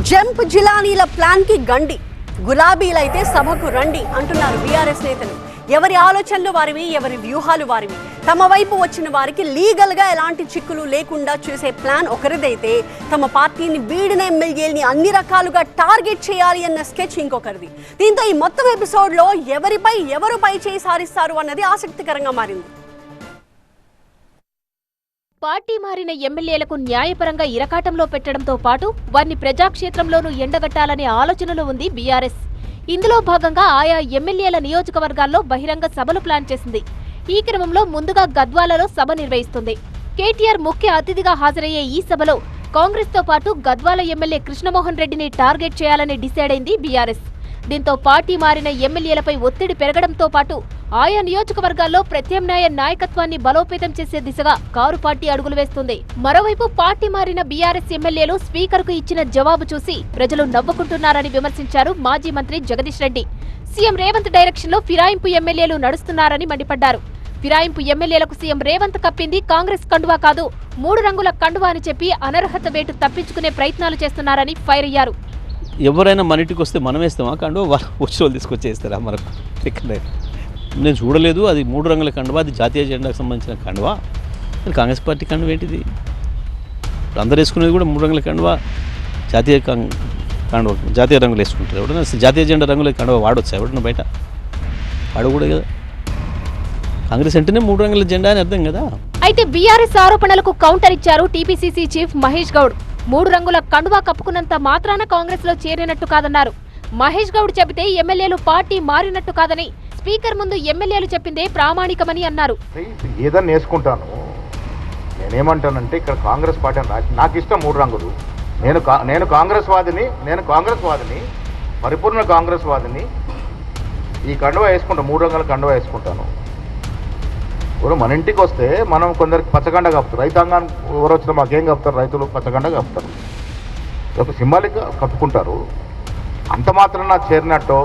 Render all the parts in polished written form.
Jump జిలానీల plan కి గండి, గులాబీలైతే సభకు రండి అంటున్నారు బీఆర్ఎస్ నేతలు. ఎవరి ఆలోచనలు వారివి, ఎవరి వ్యూహాలు వారివి. తమ వైపు వచ్చిన వారికి లీగల్ గా ఎలాంటి చిక్కులు లేకుండా చేసే ప్లాన్ ఒకరిదైతే, తమ పార్టీని వీడిన ఎమ్మెల్యేలని అన్ని రకాలుగా టార్గెట్ చేయాలి అన్న స్కెచ్ ఇంకొకరిది. దీంతో ఈ మొత్తం ఎపిసోడ్ లో ఎవరిపై ఎవరు పై చేయి సారిస్తారు అన్నది ఆసక్తికరంగా మారింది. పార్టీ మారిన ఎమ్మెల్యేలకు న్యాయపరంగా ఇరకాటంలో పెట్టడంతో పాటు వారిని ప్రజాక్షేత్రంలోనూ ఎండగట్టాలనే ఆలోచనలో ఉంది బీఆర్ఎస్. ఇందులో భాగంగా ఆయా ఎమ్మెల్యేల నియోజకవర్గాల్లో బహిరంగ సభలు ప్లాన్ చేసింది. ఈ క్రమంలో ముందుగా గద్వాలలో సభ నిర్వహిస్తుంది. కేటీఆర్ ముఖ్య అతిథిగా హాజరయ్యే ఈ సభలో కాంగ్రెస్ తో పాటు గద్వాల ఎమ్మెల్యే కృష్ణమోహన్ రెడ్డిని టార్గెట్ చేయాలని డిసైడ్ అయింది బీఆర్ఎస్. దీంతో పార్టీ మారిన ఎమ్మెల్యేలపై ఒత్తిడి పెరగడంతో పాటు ఆయా నియోజకవర్గాల్లో ప్రత్యామ్నాయ నాయకత్వాన్ని బలోపేతం చేసే దిశగా కారు పార్టీ అడుగులు వేస్తుంది. మరోవైపు పార్టీ మారిన బీఆర్ఎస్ ఎమ్మెల్యేలు స్పీకర్ కు ఇచ్చిన జవాబు చూసి ప్రజలు నవ్వుకుంటున్నారని విమర్శించారు మాజీ మంత్రి జగదీష్ రెడ్డి. సీఎం రేవంత్ డైరెక్షన్ లో ఫిరాయింపు ఎమ్మెల్యేలు నడుస్తున్నారని మండిపడ్డారు. ఫిరాయింపు ఎమ్మెల్యేలకు సీఎం రేవంత్ కప్పింది కాంగ్రెస్ కండువా కాదు, 3 రంగుల కండువా అని చెప్పి అనర్హత వేటు తప్పించుకునే ప్రయత్నాలు చేస్తున్నారని ఫైర్ అయ్యారు. ఎవరైనా మన ఇంటికి వస్తే మనం వేస్తామా కండువా, వాళ్ళు వచ్చి వాళ్ళు తీసుకొచ్చేస్తారా మనకు? నేను చూడలేదు. అది 3 రంగుల కండువా, అది జాతీయ జెండాకు సంబంధించిన కండువా. కాంగ్రెస్ పార్టీ కండువా ఏంటిది? అందరు వేసుకునేది కూడా 3 రంగుల కండువా, జాతీయ కండువా, జాతీయ రంగులు వేసుకుంటారు. ఎవడన్నా జాతీయ జెండా రంగుల కండువా వాడొచ్చా? ఎవడన్నా బయట వాడకూడదు కదా. కాంగ్రెస్ అంటేనే 3 రంగుల జెండా అని అర్థం కదా. అయితే బీఆర్ఎస్ ఆరోపణలకు కౌంటర్ ఇచ్చారు టీపీసీసీ చీఫ్ మహేష్ గౌడ్. 3 రంగుల కండువా కప్పుకున్నంత మాత్రాన కాంగ్రెస్ లో చేరినట్టు కాదన్నారు. మహేష్ గౌడ్ చెబితే ఎమ్మెల్యేలు పార్టీ మారినట్టు కాదని, స్పీకర్ ముందు ఎమ్మెల్యేలు చెప్పిందే ప్రామాణికమని అన్నారు. ఏదన్నా వేసుకుంటాను, నేనేమంటానంటే ఇక్కడ కాంగ్రెస్ పార్టీ నాకు ఇష్టం 3 రంగులు. నేను కాంగ్రెస్ వాదిని, పరిపూర్ణ కాంగ్రెస్ వాదిని. ఈ కండువా వేసుకుంటాను, 3 రంగుల కండువా వేసుకుంటాను. ఇప్పుడు మన ఇంటికి వస్తే మనం కొందరికి పచ్చగండ కప్పుతారు. రైతాంగాన్ని ఎవరు వచ్చినా మాకేం కప్పుతారు? రైతులు పచ్చగండ కప్పుతారు, ఒక సింబాలిక్గా కప్పుకుంటారు. అంత మాత్రం నాకు చేరినట్టో,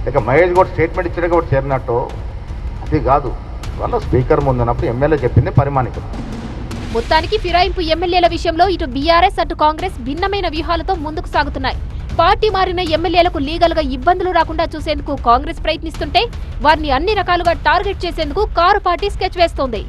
ఇక మహేష్ గౌడ్ స్టేట్మెంట్ ఇచ్చిన కూడా చేరినట్టో అది కాదు. వాళ్ళ స్పీకర్ ముందున్నప్పుడు ఎమ్మెల్యే చెప్పింది పరిమాణికం. మొత్తానికి ఫిరాయింపు ఎమ్మెల్యేల విషయంలో ఇటు బీఆర్ఎస్ అటు కాంగ్రెస్ భిన్నమైన వ్యూహాలతో ముందుకు సాగుతున్నాయి. పార్టీ మారిన ఎమ్మెల్యేలకు లీగల్ గా ఇబ్బందులు రాకుండా చూసేందుకు కాంగ్రెస్ ప్రయత్నిస్తుంటే, వారిని అన్ని రకాలుగా టార్గెట్ చేసేందుకు కారు పార్టీ స్కెచ్ వేస్తోంది.